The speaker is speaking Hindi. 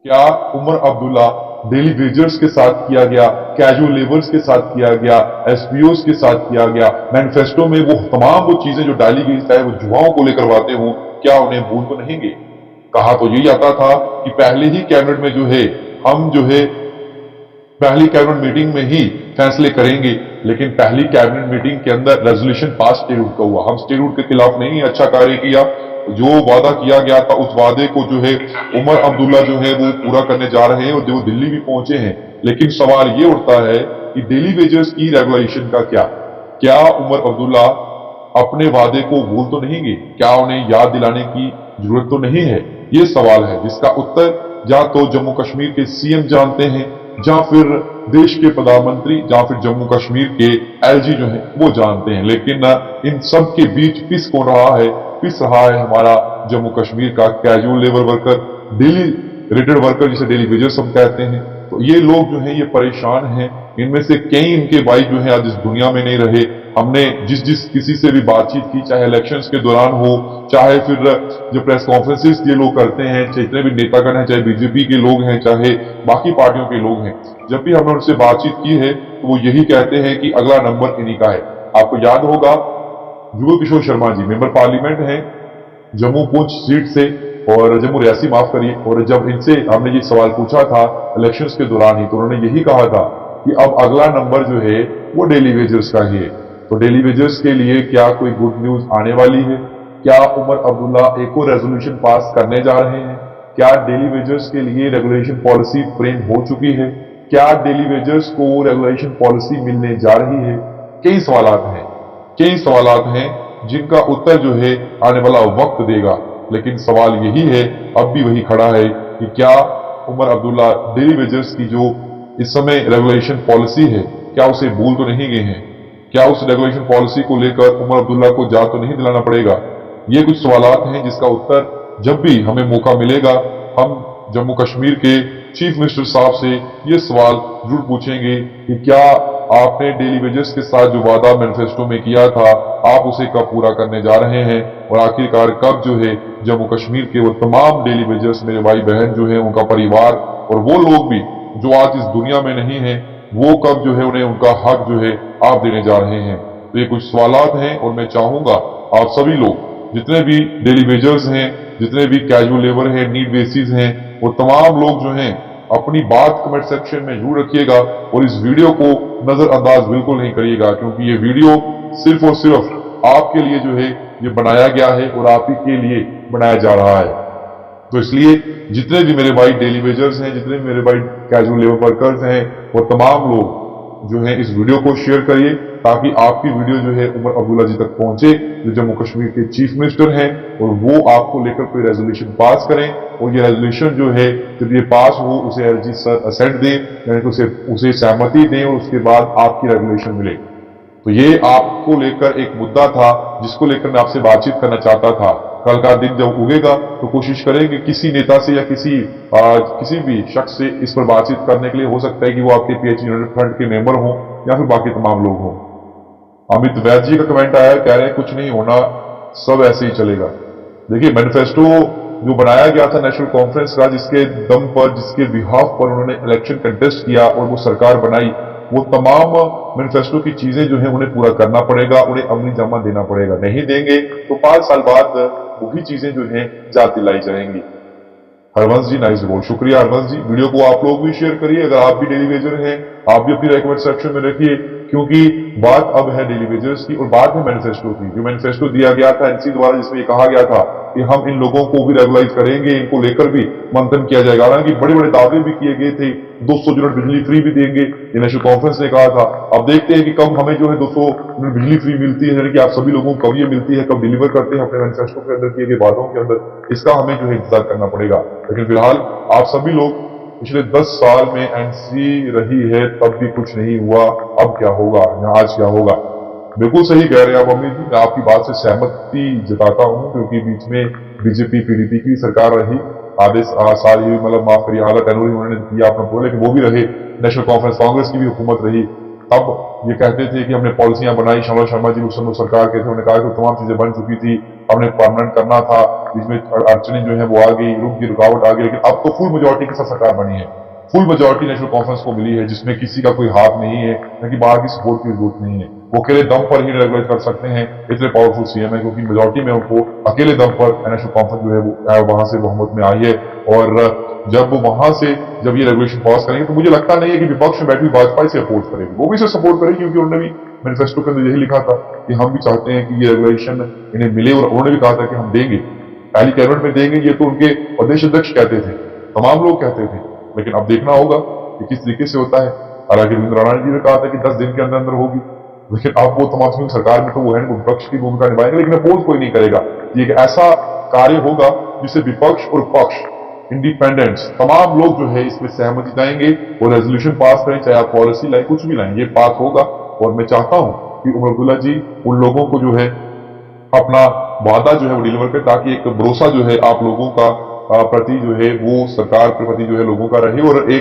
क्या उमर अब्दुल्ला डेली वेजर्स के साथ किया गया, कैजुअल लेबर्स के साथ किया गया, एसपीओस के साथ किया गया, मैनिफेस्टो में वो तमाम वो चीजें जो डाली गई, चाहे वो युवाओं को लेकर बातें हों, क्या उन्हें भूल तो नहीं गए? कहा तो यही आता था कि पहले ही कैबिनेट में जो है हम जो है पहली कैबिनेट मीटिंग में ही फैसले करेंगे, लेकिन पहली कैबिनेट मीटिंग के अंदर रेजोल्यूशन पास स्टे रूट का हुआ। हम स्टे रूट के खिलाफ नहीं, अच्छा कार्य किया। जो वादा किया गया था उस वादे को जो है उमर अब्दुल्ला जो है वो पूरा करने जा रहे हैं और जो दिल्ली भी पहुंचे हैं। लेकिन सवाल ये उठता है कि डेली वेजर्स की रेगुलेशन का क्या? क्या उमर अब्दुल्ला अपने वादे को भूल तो नहीं गए? क्या उन्हें याद दिलाने की जरूरत तो नहीं है? ये सवाल है जिसका उत्तर या तो जम्मू कश्मीर के सीएम जानते हैं, या फिर देश के प्रधानमंत्री, या फिर जम्मू कश्मीर के एलजी जो है वो जानते हैं। लेकिन इन सब के बीच पिस कौन रहा है? पिस रहा है हमारा जम्मू कश्मीर का casual labour worker, daily rated worker, जिसे डेली वेजर्स हम कहते हैं। तो ये लोग जो हैं ये परेशान हैं। इनमें से कई इनके भाई जो है आज इस दुनिया में नहीं रहे। हमने जिस जिस किसी से भी बातचीत की, चाहे इलेक्शंस के दौरान हो, चाहे फिर जो प्रेस कॉन्फ्रेंसेस ये लोग करते हैं, चाहे जितने भी नेतागण हैं, चाहे बीजेपी के लोग हैं, चाहे बाकी पार्टियों के लोग हैं, जब भी हमने उनसे बातचीत की है तो वो यही कहते हैं कि अगला नंबर इन्हीं का है। आपको याद होगा जुगल किशोर शर्मा जी मेंबर पार्लियामेंट हैं जम्मू पुंछ सीट से, और जम्मू रियासी माफ करिए, और जब इनसे हमने ये सवाल पूछा था इलेक्शंस के दौरान ही, तो उन्होंने यही कहा था कि अब अगला नंबर जो है वो डेली वेजर्स का ही है। तो डेली वेजर्स के लिए क्या कोई गुड न्यूज आने वाली है? क्या उमर अब्दुल्ला एक और रेजोल्यूशन पास करने जा रहे हैं? क्या डेली वेजर्स के लिए रेगुलेशन पॉलिसी फ्रेम हो चुकी है? क्या डेली वेजर्स को रेगुलेशन पॉलिसी मिलने जा रही है? कई सवालात हैं, कई सवालात हैं जिनका उत्तर जो है आने वाला वक्त देगा। लेकिन सवाल यही है, अब भी वही खड़ा है कि क्या उमर अब्दुल्ला डेली वेजर्स की जो इस समय रेगुलेशन पॉलिसी है, क्या उसे भूल तो नहीं गए हैं? क्या उस रेगुलेशन पॉलिसी को लेकर उमर अब्दुल्ला को याद तो नहीं दिलाना पड़ेगा? ये कुछ सवालात हैं जिसका उत्तर जब भी हमें मौका मिलेगा हम जम्मू कश्मीर के चीफ मिनिस्टर साहब से ये सवाल जरूर पूछेंगे कि क्या आपने डेली वेजेस के साथ जो वादा मैनिफेस्टो में किया था, आप उसे कब पूरा करने जा रहे हैं? और आखिरकार कब जो है जम्मू कश्मीर के वो तमाम डेली वेजर्स, मेरे भाई बहन जो है, उनका परिवार और वो लोग भी जो आज इस दुनिया में नहीं है, वो कब जो है उन्हें उनका हक जो है आप देने जा रहे हैं? तो ये कुछ सवालात हैं और मैं चाहूंगा आप सभी लोग, जितने भी डेली वेजर्स हैं, जितने भी कैजुअल लेबर हैं, नीड बेसिस हैं, वो तमाम लोग जो हैं अपनी बात कमेंट सेक्शन में जरूर रखिएगा और इस वीडियो को नजरअंदाज बिल्कुल नहीं करिएगा, क्योंकि ये वीडियो सिर्फ और सिर्फ आपके लिए जो है ये बनाया गया है और आप ही के लिए बनाया जा रहा है। तो इसलिए जितने भी मेरे भाई डेली वेजर्स हैं, जितने भी मेरे भाई कैजुअल लेबर वर्कर्स हैं, वो तमाम लोग जो है इस वीडियो को शेयर करिए ताकि आपकी वीडियो जो है उमर अब्दुल्ला जी तक पहुंचे, जो जम्मू कश्मीर के चीफ मिनिस्टर हैं, और वो आपको लेकर कोई रेजोल्यूशन पास करें। और ये रेजोल्यूशन जो है जब ये पास हो उसे एलजी सर असेंट दें, यानी कि उसे सहमति दें और उसके बाद आपकी रेगुलेशन मिले। तो ये आपको लेकर एक मुद्दा था जिसको लेकर मैं आपसे बातचीत करना चाहता था। कल का दिन जब उगेगा तो कोशिश करेंगे किसी नेता से या किसी भी शख्स से इस पर बातचीत करने के लिए। हो सकता है कि वो आपके पीएचडी यूनिट फंड के मेंबर हों या फिर बाकी तमाम लोग हों। अमित वैद्य जी का कमेंट आया, कह रहे हैं कुछ नहीं होना, सब ऐसे ही चलेगा। देखिए, मैनिफेस्टो जो बनाया गया था नेशनल कॉन्फ्रेंस का, जिसके दम पर, जिसके बिहाफ पर उन्होंने इलेक्शन कंटेस्ट किया और वो सरकार बनाई, वो तमाम मैनिफेस्टो की चीजें जो है उन्हें पूरा करना पड़ेगा, उन्हें अमली जामा देना पड़ेगा। नहीं देंगे तो 5 साल बाद वही चीजें जो है याद दिलाई जाएंगी। हरवंश जी नाइस बोल, शुक्रिया हरवंश जी। वीडियो को आप लोग भी शेयर करिए, अगर आप भी डेली वेजर हैं आप भी अपनी रेकमेंड सेक्शन में रखिए, क्योंकि बात अब है डेली वेजर्स की और बात है मैनिफेस्टो की। जो मैनिफेस्टो दिया गया था एनसी द्वारा, जिसमें ये कहा गया था कि हम इन लोगों को भी रेगुलाइज करेंगे, इनको लेकर भी मंथन किया जाएगा। हालांकि बड़े बड़े दावे भी किए गए थे, 200 यूनिट बिजली फ्री भी देंगे, ये नेशनल कॉन्फ्रेंस ने कहा था। अब देखते हैं कि कब हमें जो है 200 यूनिट बिजली फ्री मिलती है, यानी कि आप सभी लोगों को कब ये मिलती है, कब डिलीवर करते हैं अपने मैनिफेस्टो के अंदर किए गए वादों के अंदर, इसका हमें जो है इंतजार करना पड़ेगा। लेकिन फिलहाल आप सभी लोग, पिछले 10 साल में एनसी रही है तब भी कुछ नहीं हुआ, अब क्या होगा या आज क्या होगा? बिल्कुल सही कह रहे हैं आप अमित जी, मैं आपकी बात से सहमति जताता हूं, क्योंकि बीच में बीजेपी पीडीपी की सरकार रही, आधे साल ही, मतलब माफ करिए, आधा टेनूर उन्होंने किया अपना पूरा, लेकिन वो भी रहे। नेशनल कॉन्फ्रेंस कांग्रेस की भी हुकूमत रही, अब ये कहते थे कि हमने पॉलिसियां बनाई, श्यामला शर्मा जी उस समय सरकार के थे, उन्होंने कहा कि तमाम चीजें बन चुकी थी, हमने परमानेंट करना था, इसमें अड़चने जो है वो आ गई, रुकावट आ गई, लेकिन अब तो फुल मेजोरिटी के साथ सरकार बनी है, फुल मेजोरिटी नेशनल कॉन्फ्रेंस को मिली है, जिसमें किसी का कोई हाथ नहीं है, न कि बाहर की सपोर्ट की जरूरत नहीं है। वो अकेले दम पर ही रेगुलेट कर सकते हैं, इतने पावरफुल सीएम है, क्योंकि मेजोरिटी में उनको अकेले दम पर नेशनल कॉन्फ्रेंस जो है वो वहां से बहुमत में आई है। और जब वहां से जब ये रेगुलेशन पास करेंगे तो मुझे लगता नहीं है कि विपक्ष में बैठी भाजपा इसे अपोज करेगी, वो भी इसे सपोर्ट करेगी, क्योंकि उन्होंने भी मैनिफेस्टो के अंदर यही लिखा था कि हम भी चाहते हैं कि ये रेगुलेशन इन्हें मिले, और उन्होंने भी कहा था कि हम देंगे, पहली कैबिनेट में देंगे। ये तो उनके प्रदेश अध्यक्ष कहते थे, तमाम लोग कहते थे, लेकिन अब देखना होगा कि किस तरीके से होता है। हालांकि रविंद्र राणा जी ने कहा था कि 10 दिन के अंदर अंदर होगी, लेकिन अब वो तमाम सरकार में तो वो है विपक्ष की भूमिका निभाएंगे, लेकिन अपोज कोई नहीं करेगा। ये एक ऐसा कार्य होगा जिससे विपक्ष और पक्ष, इंडिपेंडेंट्स, तमाम लोग जो है इसमें सहमति जाएंगे और रेजोल्यूशन पास करें, चाहे आप पॉलिसी लाए, कुछ भी लाएं, ये पास होगा। और मैं चाहता हूं कि उमर अब्दुल्ला जी उन लोगों को जो है अपना वादा जो है वो डिलीवर करे, ताकि एक भरोसा जो है आप लोगों का प्रति जो है वो सरकार के प्रति जो है लोगों का रहे, और एक